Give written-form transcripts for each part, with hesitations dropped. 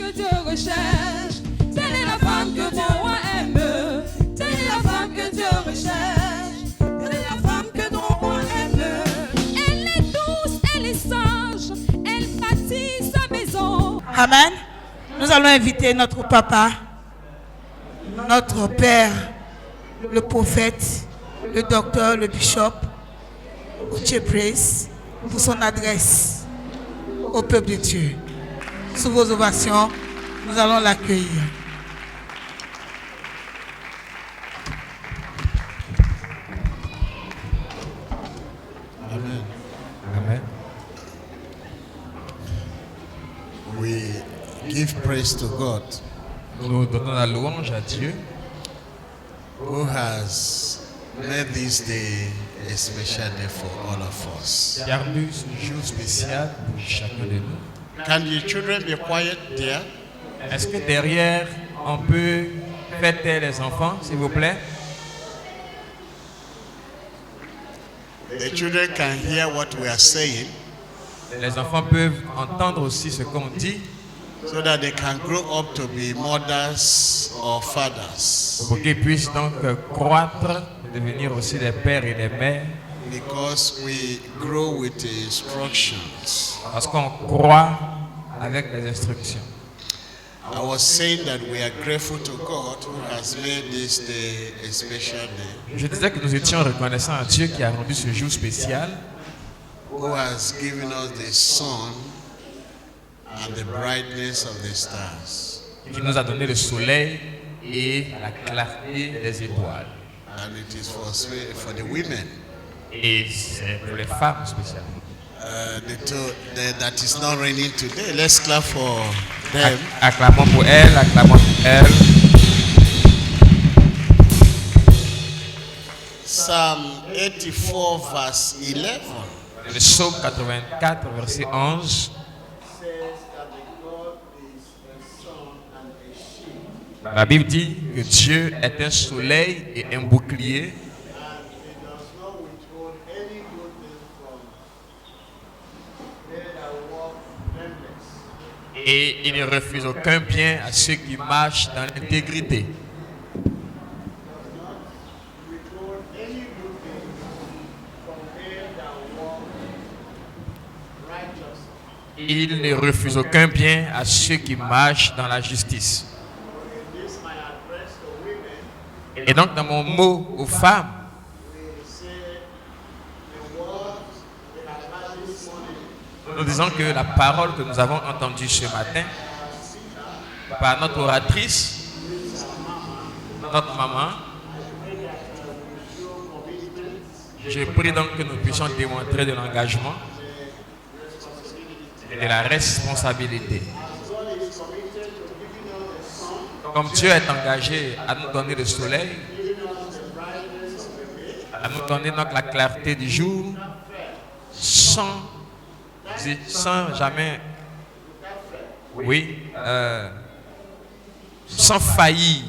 que Dieu recherche. Telle est la femme que mon roi aime. Telle est la femme que Dieu recherche. Telle est la femme que mon roi aime. Elle est douce, elle est sage. Elle bâtit sa maison. Amen. Nous allons inviter notre papa, notre père, le prophète, le docteur, le bishop, Dieu Praise, pour son adresse au peuple de Dieu. Sous vos ovations, nous allons l'accueillir. Amen. Amen. We give praise to God. Nous donnons la louange à Dieu who has made this day a special day for all of us. qui a rendu ce jour spécial pour chacun de nous. Can your children be quiet there? Est-ce que derrière, on peut faire taire les enfants, s'il vous plaît? The children can hear what we are saying Les enfants peuvent entendre aussi ce qu'on dit so that they can grow up to be mothers or fathers. pour qu'ils puissent donc croître, devenir aussi des pères et des mères, Because we grow with instructions. parce qu'on croit avec les instructions. I was saying that we are grateful to God who has made this day a special day, Je disais que nous étions reconnaissants à Dieu qui a rendu ce jour spécial, who has given us the sun and the brightness of the stars. qui nous a donné le soleil et la clarté des étoiles. And it is for the women Et c'est pour les femmes spécialement. that is not raining today. Let's clap for them. Acclamons pour elle, acclamons pour elle. Psalm 84 verse 11 Le psaume 84, verset 11. says that the God is a sun and a shield, La Bible dit que Dieu est un soleil et un bouclier, and He does not withhold any good thing from they that walk blameless. et il ne refuse aucun bien à ceux qui marchent dans l'intégrité. Withhold any good thing from they that walk righteously. Il ne refuse aucun bien à ceux qui marchent dans la justice. In this my address to women, Et donc dans mon mot aux femmes, we say the word we have had this morning nous disons que la parole que nous avons entendue ce matin par notre oratrice, notre maman, je prie donc que nous puissions démontrer de l'engagement et de la responsabilité. Comme Dieu est engagé à nous donner le soleil, à nous donner donc la clarté du jour, sans jamais, oui, sans faillir.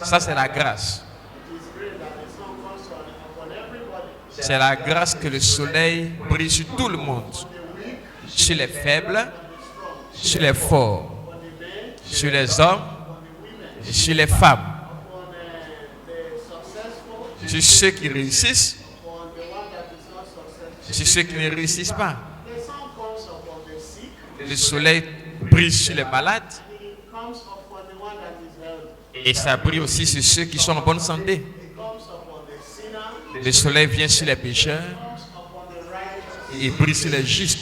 Ça, c'est la grâce. C'est la grâce que le soleil brille sur tout le monde, sur les faibles, sur les forts, sur les hommes et sur les femmes, sur ceux qui réussissent et sur ceux qui ne réussissent pas. Le soleil brille sur les malades et ça brille aussi sur ceux qui sont en bonne santé. Le soleil vient sur les pécheurs et brille sur les justes.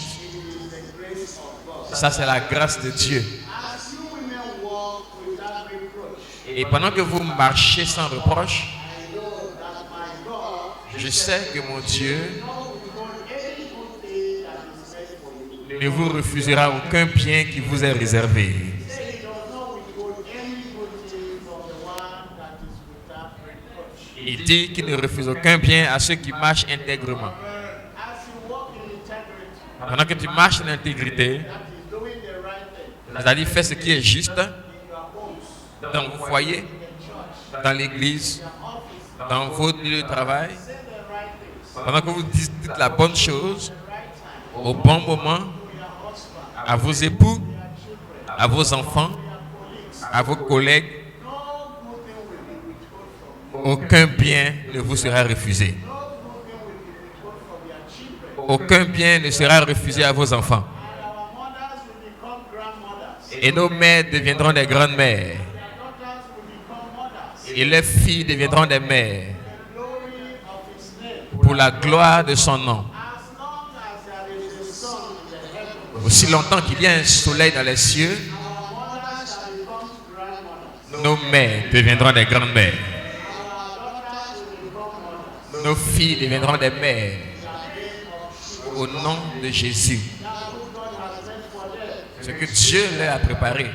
Ça, c'est la grâce de Dieu. Et pendant que vous marchez sans reproche, je sais que mon Dieu ne vous refusera aucun bien qui vous est réservé. Il dit qu'il ne refuse aucun bien à ceux qui marchent intègrement. Pendant que tu marches en intégrité, c'est-à-dire fais ce qui est juste dans vos foyers, dans l'église, dans votre lieu de travail, pendant que vous dites la bonne chose, au bon moment, à vos époux, à vos enfants, à vos collègues. Aucun bien ne vous sera refusé. Aucun bien ne sera refusé à vos enfants. Et nos mères deviendront des grandes mères. Et leurs filles deviendront des mères. Pour la gloire de son nom. Aussi longtemps qu'il y a un soleil dans les cieux, nos mères deviendront des grandes mères. Nos filles deviendront des mères. Au nom de Jésus. Ce que Dieu leur a préparé.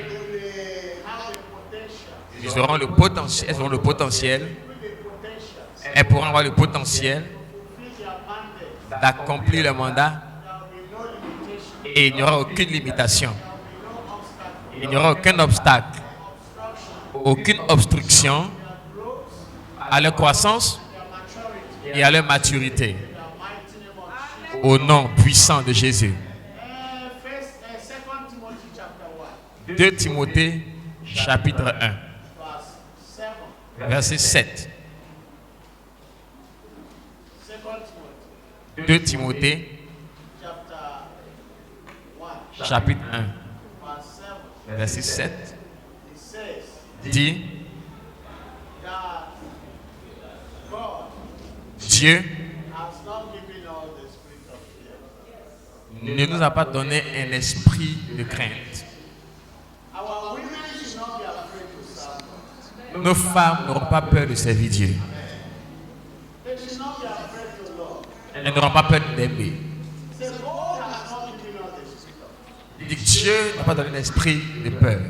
Ils auront le potentiel. Elles auront le potentiel. Elles pourront avoir le potentiel d'accomplir le mandat. Et il n'y aura aucune limitation. Il n'y aura aucun obstacle. Aucune obstruction à leur croissance et à leur maturité. Au nom puissant de Jésus. 2 Timothée, chapitre 1, verset 7. 2 Timothée, chapitre 1, verset 7, dit: Dieu ne nous a pas donné un esprit de crainte. Nos femmes n'auront pas peur de servir Dieu. Elles n'auront pas peur d'aimer. Dieu n'a pas donné un esprit de peur.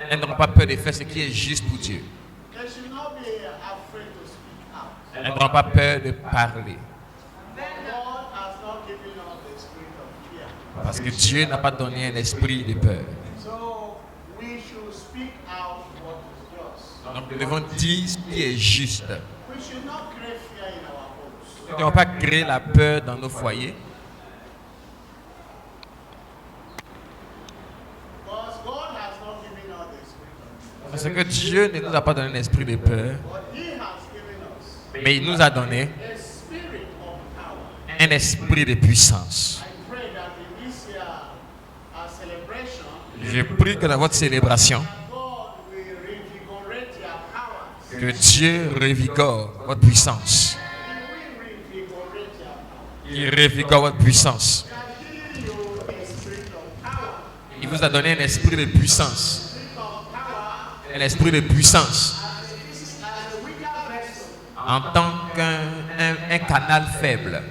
Elles n'auront pas peur de faire ce qui est juste pour Dieu. Elles n'auront pas peur de parler. Parce que Dieu n'a pas donné un esprit de peur. Donc nous devons dire ce qui est juste. Nous ne devons pas créer la peur dans nos foyers. Parce que Dieu ne nous a pas donné un esprit de peur. Mais il nous a donné un esprit de puissance. Je prie que dans votre célébration, que Dieu revigore votre puissance. Il revigore votre puissance. Il vous a donné un esprit de puissance. Un esprit de puissance. En tant qu'un canal faible.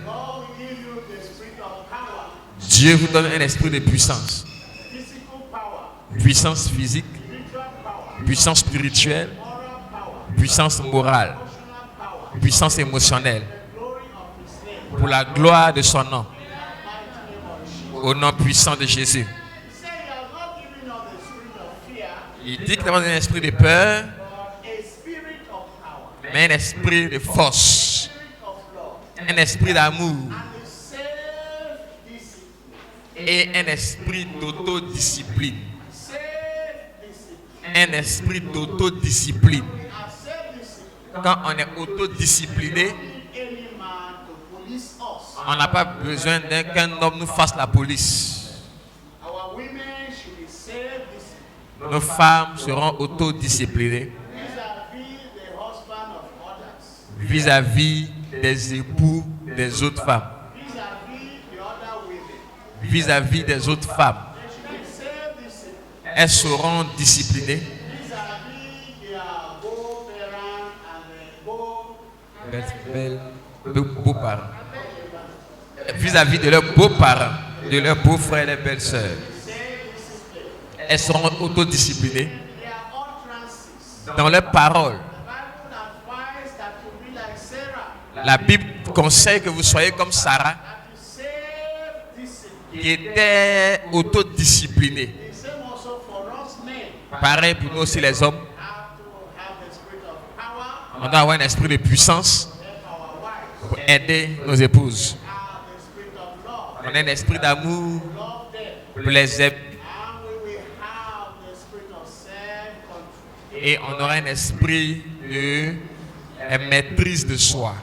Dieu vous donne un esprit de puissance. Puissance physique, puissance spirituelle, puissance morale, puissance émotionnelle. Pour la gloire de son nom. Au nom puissant de Jésus. Il dit qu'il n'a pas un esprit de peur, mais un esprit de force, un esprit d'amour et un esprit d'autodiscipline. Un esprit d'autodiscipline. Quand on est autodiscipliné, on n'a pas besoin qu'un homme nous fasse la police. Nos femmes seront autodisciplinées vis-à-vis des époux des autres femmes. Vis-à-vis des autres femmes. Elles seront disciplinées beaux-parents. Vis-à-vis de leurs beaux-parents, de leurs beaux-frères et belles-sœurs. Elles seront autodisciplinées dans leurs paroles. La Bible conseille que vous soyez comme Sarah, qui était autodisciplinée. Pareil pour nous aussi les hommes. On doit avoir un esprit de puissance pour aider nos épouses. On a un esprit d'amour pour les aimer. Et on aura un esprit de maîtrise de soi.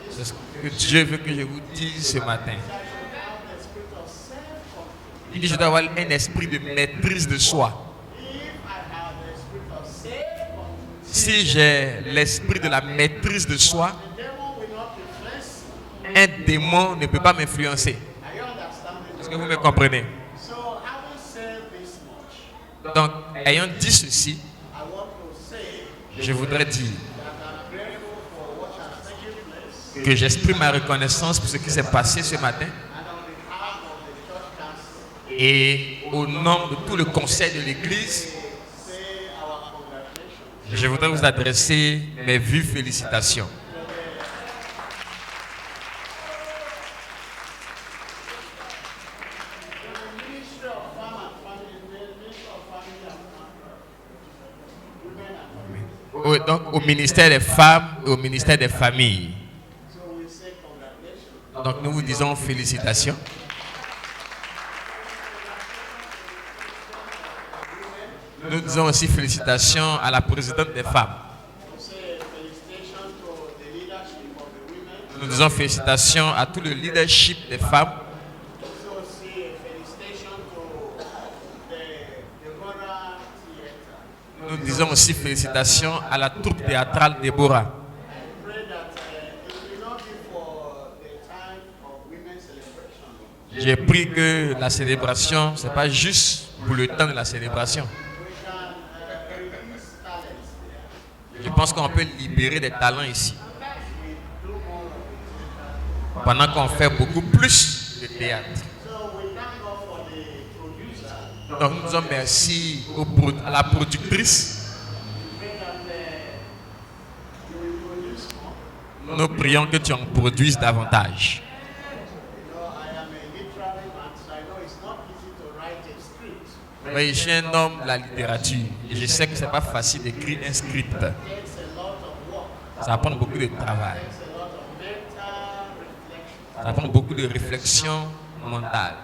C'est ce que Dieu veut que je vous dise ce matin. Il dit, je dois avoir un esprit de maîtrise de soi. Si j'ai l'esprit de la maîtrise de soi, un démon ne peut pas m'influencer. Est-ce que vous me comprenez? Donc, ayant dit ceci, je voudrais dire que j'exprime ma reconnaissance pour ce qui s'est passé ce matin. Et au nom de tout le conseil de l'Église, je voudrais vous adresser mes vives félicitations. Donc, au ministère des femmes et au ministère des familles. Donc, nous vous disons félicitations. Nous disons aussi félicitations à la présidente des femmes. Nous disons félicitations à tout le leadership des femmes. Nous disons aussi félicitations à la troupe théâtrale Déborah. J'ai pris que la célébration, ce n'est pas juste pour le temps de la célébration. Je pense qu'on peut libérer des talents ici. Pendant qu'on fait beaucoup plus de théâtre. Donc nous disons merci à la productrice. Nous prions que tu en produises davantage. Oui, je suis un homme de la littérature et je sais que ce n'est pas facile d'écrire un script. Ça prend beaucoup de travail. Ça prend beaucoup de réflexion mentale.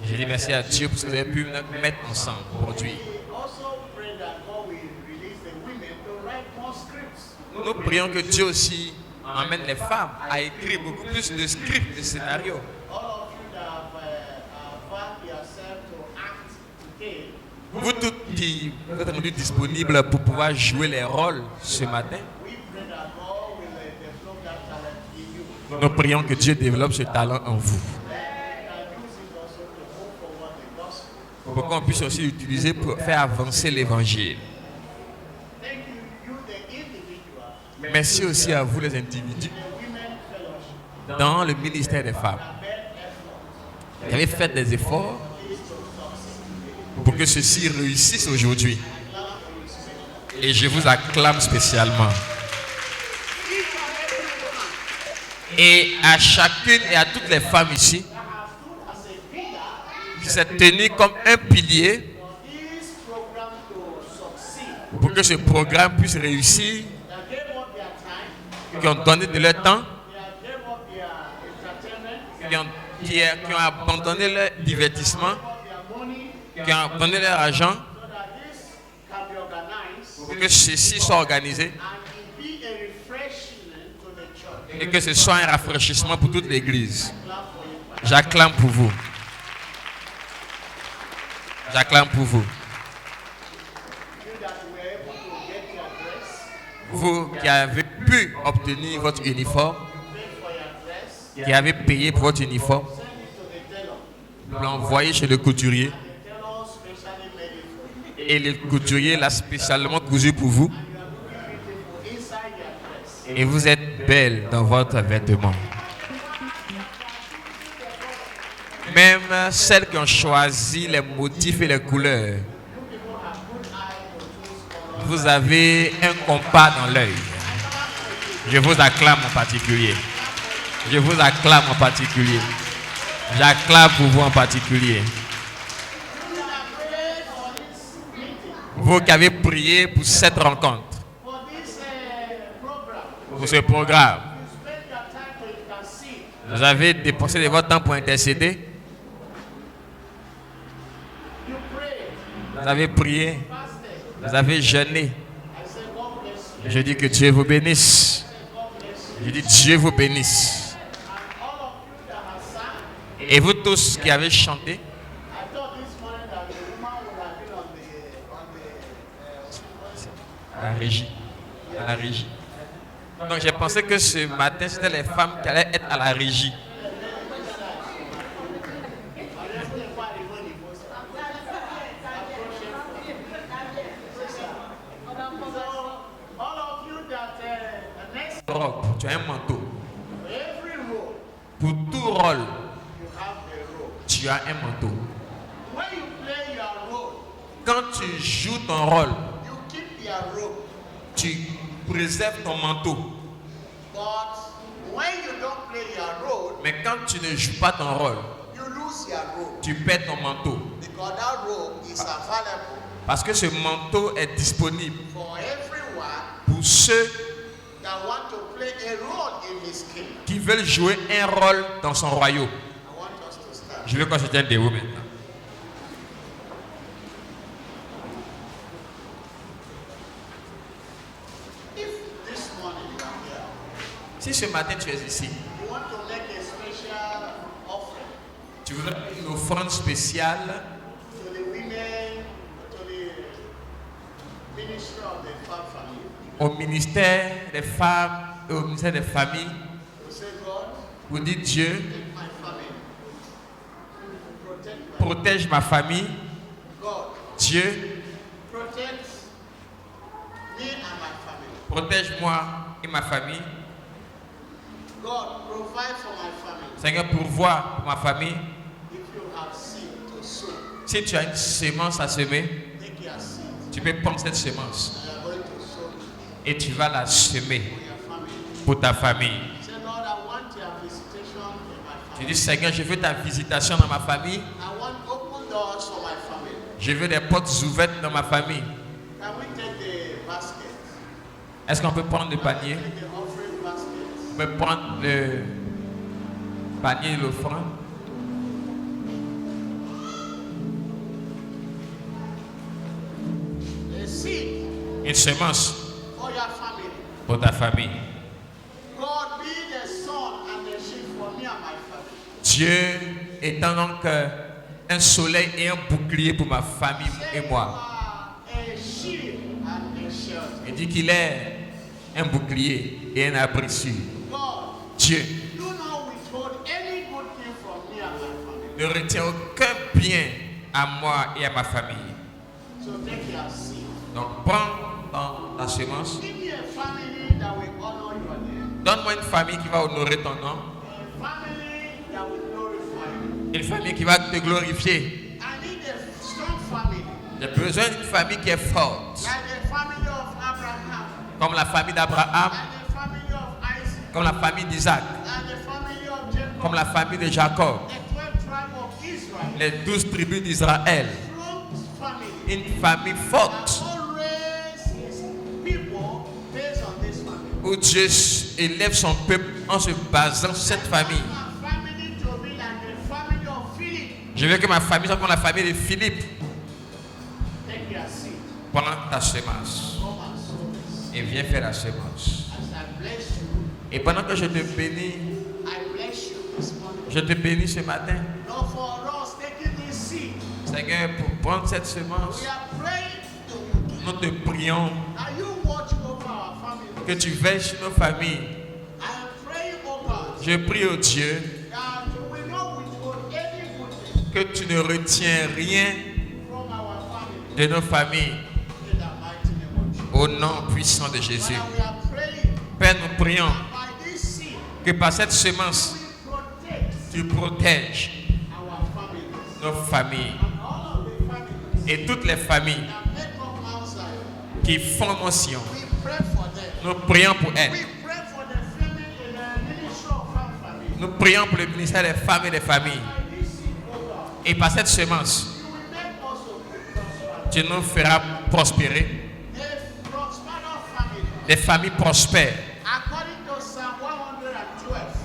Je dis merci à Dieu pour ce que vous avez pu mettre ensemble, produire. Nous prions que Dieu aussi emmène les femmes à écrire beaucoup plus de scripts, de scénarios. Vous tous qui êtes rendus disponibles pour pouvoir jouer les rôles ce matin, nous prions que Dieu développe ce talent en vous. Pour qu'on puisse aussi l'utiliser pour faire avancer l'évangile. Merci aussi à vous les individus dans le ministère des femmes qui avez fait des efforts pour que ceci réussisse aujourd'hui. Et je vous acclame spécialement. Et à chacune et à toutes les femmes ici qui s'est tenue comme un pilier pour que ce programme puisse réussir, qui ont donné de leur temps, qui ont abandonné leur divertissement, qui ont donné leur argent pour que ceci soit organisé et que ce soit un rafraîchissement pour toute l'Église. J'acclame pour vous. J'acclame pour vous. Vous qui avez pu obtenir votre uniforme, qui avez payé pour votre uniforme, vous l'envoyez chez le couturier. Et le couturier l'a spécialement cousu pour vous. Et vous êtes belle dans votre vêtement. Même celles qui ont choisi les motifs et les couleurs, vous avez un compas dans l'œil. Je vous acclame en particulier. Je vous acclame en particulier. J'acclame pour vous en particulier. Vous qui avez prié pour cette rencontre, pour ce programme. Vous avez dépensé de votre temps pour intercéder. Vous avez prié. Vous avez jeûné. Je dis que Dieu vous bénisse. Je dis Dieu vous bénisse. Et vous tous qui avez chanté, à la régie. À la régie. Donc j'ai pensé que ce matin, c'était les femmes qui allaient être à la régie. Tu as un manteau. Pour tout rôle, tu as un manteau. Quand tu joues ton rôle, tu préserves ton manteau. Mais quand tu ne joues pas ton rôle, tu perds ton manteau. Parce que ce manteau est disponible pour ceux qui veulent jouer un rôle dans son royaume. Je veux qu'on se tienne debout maintenant. Si ce matin tu es ici, tu voudrais une offrande spéciale au ministère des femmes et au ministère des familles, vous dites Dieu, protège ma famille. Dieu, protège-moi et ma famille. Seigneur, pourvois pour ma famille. Si tu as une semence à semer, tu peux prendre cette semence et tu vas la semer pour ta famille. Tu dis, Seigneur, je veux ta visitation dans ma famille. Je veux des portes ouvertes dans ma famille. Est-ce qu'on peut prendre le panier? On peut prendre le panier de l'offrande. Une semence pour ta famille. Dieu étant donc un soleil et un bouclier pour ma famille et moi. Il dit qu'il est un bouclier et un abri sûr. Dieu ne retient aucun bien à moi et à ma famille. Donc prends ta semence. Donne-moi une famille qui va honorer ton nom. Une famille qui va te glorifier. J'ai besoin d'une famille qui est forte. Comme la famille d'Abraham. Comme la famille d'Isaac. Comme la famille de Jacob. Les 12 tribus d'Israël. Une famille forte. Où Dieu élève son peuple en se basant sur cette famille. Je veux que ma famille soit comme la famille de Philippe. Prends ta semence. Et viens faire la semence. Et pendant que je te bénis, je te bénis ce matin. Seigneur, pour prendre cette semence, nous te prions que tu veilles sur nos familles. Je prie au Dieu que tu ne retiens rien de nos familles. Au nom puissant de Jésus. Père, nous prions que par cette semence, tu protèges nos familles et toutes les familles qui font mention. Nous prions pour elles. Nous prions pour le ministère des femmes et des familles. Et par cette semence, tu nous feras prospérer. Des familles prospères.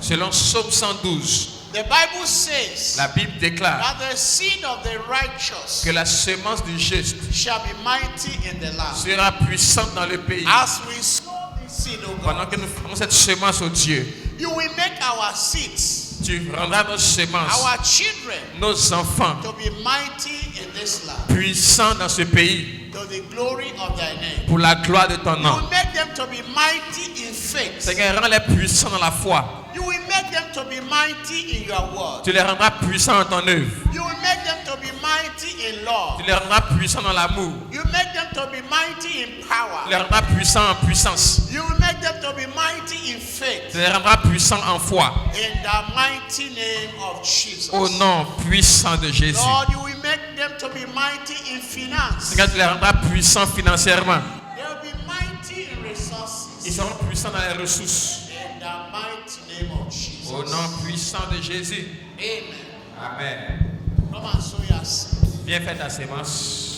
Selon Psaume 112, the Bible says la Bible déclare that the seed of the righteous que la semence du juste shall be mighty in the land. sera puissante dans le pays. As we sow this seed, O Pendant God, que nous ferons cette semence au Dieu, you will make our seeds, tu rendras nos semences, our children, nos enfants, to be mighty in this land, puissants dans ce pays, to the glory of thy name. pour la gloire de ton You nom. will make them to be mighty in faith. Seigneur, rends-les puissants dans la foi. You will make them to be mighty in your word. Tu les rendras puissants dans ton œuvre. You will make them to be mighty in love. Tu les rendras puissants dans l'amour. You make them to be mighty in Tu power. les rendras puissants en puissance. You will make them to be mighty in faith. Tu les rendras puissants en foi. In the mighty name of Jesus. Au nom puissant de Jésus. Lord, you will make them to be mighty in finance. Seigneur, tu les rendras puissants financièrement. They will be mighty in Ils resources. seront puissants dans les ressources. In the mighty name of Jesus. Au nom puissant de Jésus. Amen. Amen. Come and sow your seed. Viens faire ta sémence.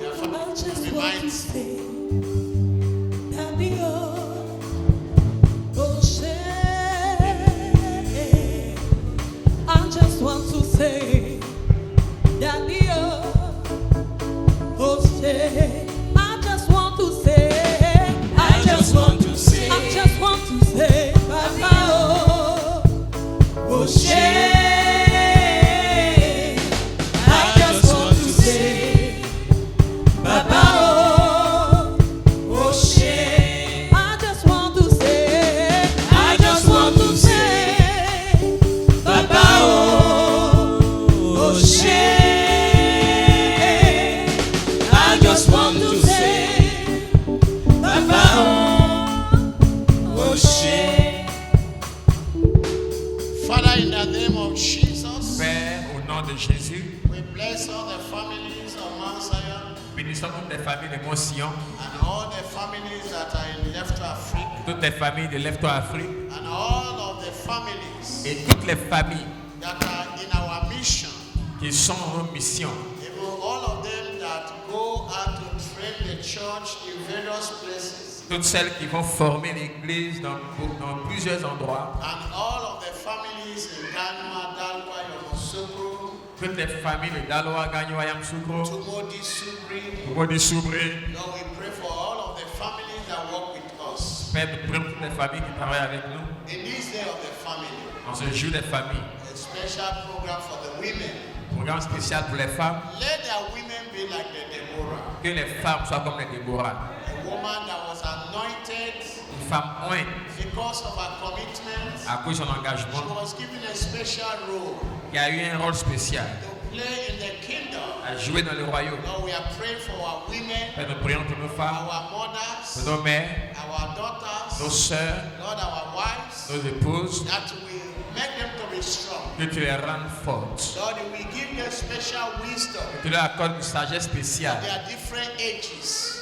Your I family just will be want to mighty. say that the earth will shake. I just want to say that the earth will shake. I just want to say. I just want to say. I just want to say that the earth will shake. I just want to say. Baba, oh, shit. I just want to say, I just want to say, Baba, oh, shit. I just want to say, Baba, oh, shit. Father, in the name of Jesus, Père, au nom de Jésus, we bless all the families of Mount Zion bénissons toutes les familles de Mont-Sion, and all the families that are in left Africa toutes les familles de Lève-toi Afrique and all of the families et toutes les familles that are in our mission, qui sont en mission, even all of them that go out to train the church in various places, toutes celles qui vont former l'église dans plusieurs endroits, and all of the families in Ghana, Dalwa, Yamoussoukro, toutes les familles de Daloa, Gagnoa, Yamoussoukro, Tumodi, Subri. Bodi Soubré. Lord, we pray for all of the families that work with us. Père, nous prions pour toutes les familles qui travaillent avec nous. In this day of the family, En ce jour des familles, a special program for the women. programme spécial pour les femmes, Let their women be like the Deborah, que les femmes soient comme les Déborah. a woman that was anointed Une femme ointe because of her commitment. à cause de son She engagement, was given a special role qui a eu un rôle spécial to play in the kingdom. à jouer dans le royaume. Lord, we are praying for our women, Père, nous prions pour nos femmes, our mothers, pour nos mères, our nos daughters, sœurs, Lord, our wives, nos épouses, that we make them to be strong. que tu les rendes fortes. Lord, we give them special wisdom. Que tu leur accordes une sagesse spéciale There are different ages.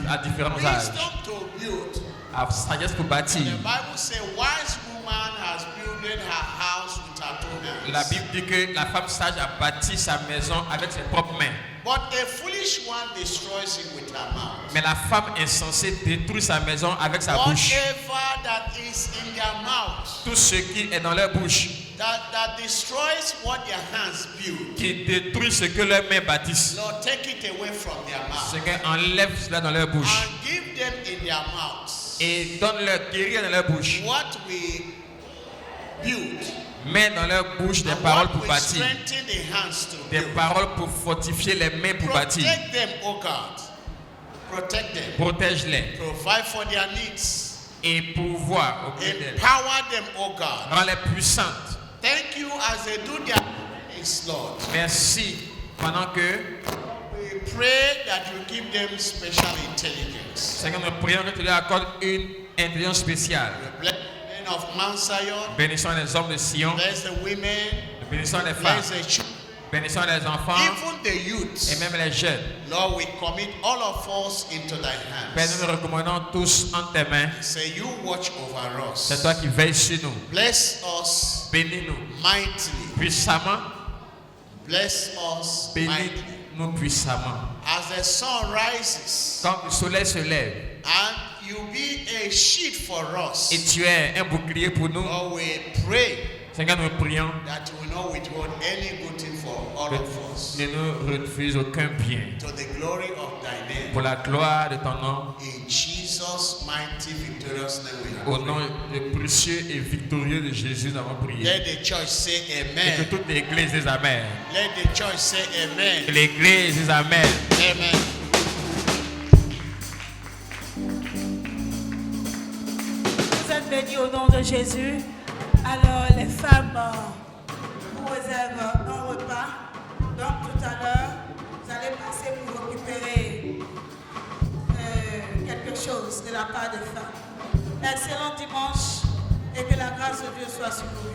à différents âges. Wisdom to build. Sagesse pour bâtir. The Bible says, wise woman has built her house with her two hands. La Bible dit que la femme sage a bâti sa maison avec ses propres mains. But a foolish one destroys it with her mouth. Mais la femme insensée détruit sa maison avec sa bouche. Whatever that is in their mouth, Tout ce qui est dans leur bouche, that destroys what their hands build, qui détruit ce que leurs mains bâtissent. Lord, take it away from their mouth Seigneur, enlève cela dans leur bouche. and give them in their mouths Et donne-leur, guérir dans leur bouche. what we build. Mets dans leur bouche des And paroles what pour will bâtir. strengthen the hands to Des build. paroles pour fortifier les mains pour bâtir. Protect them, oh God. Protect them. Protège-les. Provide for their needs. Et pourvoir auprès d'elles. Empower them, oh God. Rends-les puissantes. Thank you as they do their things, Lord. Merci. Pendant que, We pray that you give them special intelligence. Seigneur, nous prions que tu leur accordes une intelligence spéciale. Bless the men of Mount Zion. Bénissons les hommes de Sion. Bless the women. Bénissons les femmes. Bless the children. Bénissons les enfants. Even the Et youths. même les jeunes. Lord, we commit all of us into thy Père, hands. nous nous recommandons tous entre tes mains. Say you watch over C'est us. toi qui veilles sur nous. Bless us Bénis-nous mightily. puissamment. Bless us mightily. Bénis-nous puissamment. As the sun rises, Quand le soleil se lève, and you be a shield for us. et tu es un bouclier pour nous, Lord, we pray Seigneur, nous prions that you will not withhold any good thing for all que of us. ne nous refuse aucun bien. To the glory of thy name. Pour la gloire de ton nom, In Jesus' mighty victorious name we au have nom prayed. précieux et victorieux de Jésus, nous avons prié. Let the church say Et que amen. toute l'église dise Amen. Let the church say Que amen. l'église dise Amen. Amen. Vous êtes bénis au nom de Jésus. Alors les femmes vous réservent un repas. Donc tout à l'heure, vous allez passer pour récupérer quelque chose de la part des femmes. Excellent dimanche et que la grâce de Dieu soit sur vous.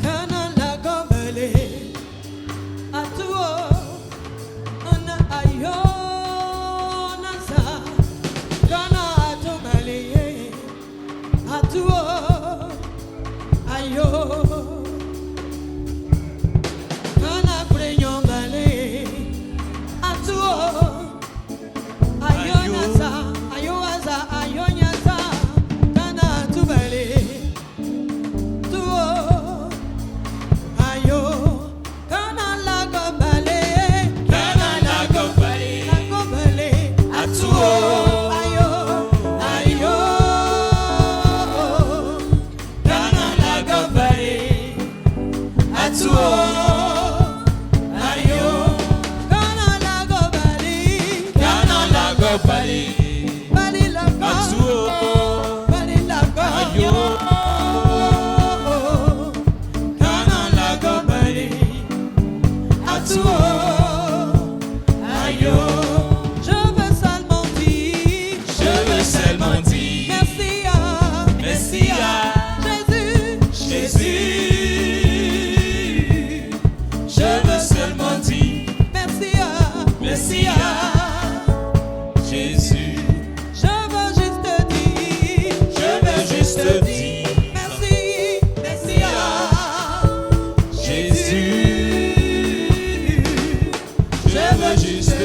Kana la gobele atuo ona ayo nasa kana atumale atuo ayo kana prenyo male atuo ayo nasa ayo aza ayo nyasa kana atumale tuo ayo kana la gobale atuo ayo ayo kana la gobale atuo ayo kana la gobale bali la atuo bali la ayo kana la gobale atuo ayo je veux seulement dire merci à Jésus. Je veux seulement dire merci à Jésus. Je veux juste dire merci à Jésus. Je veux juste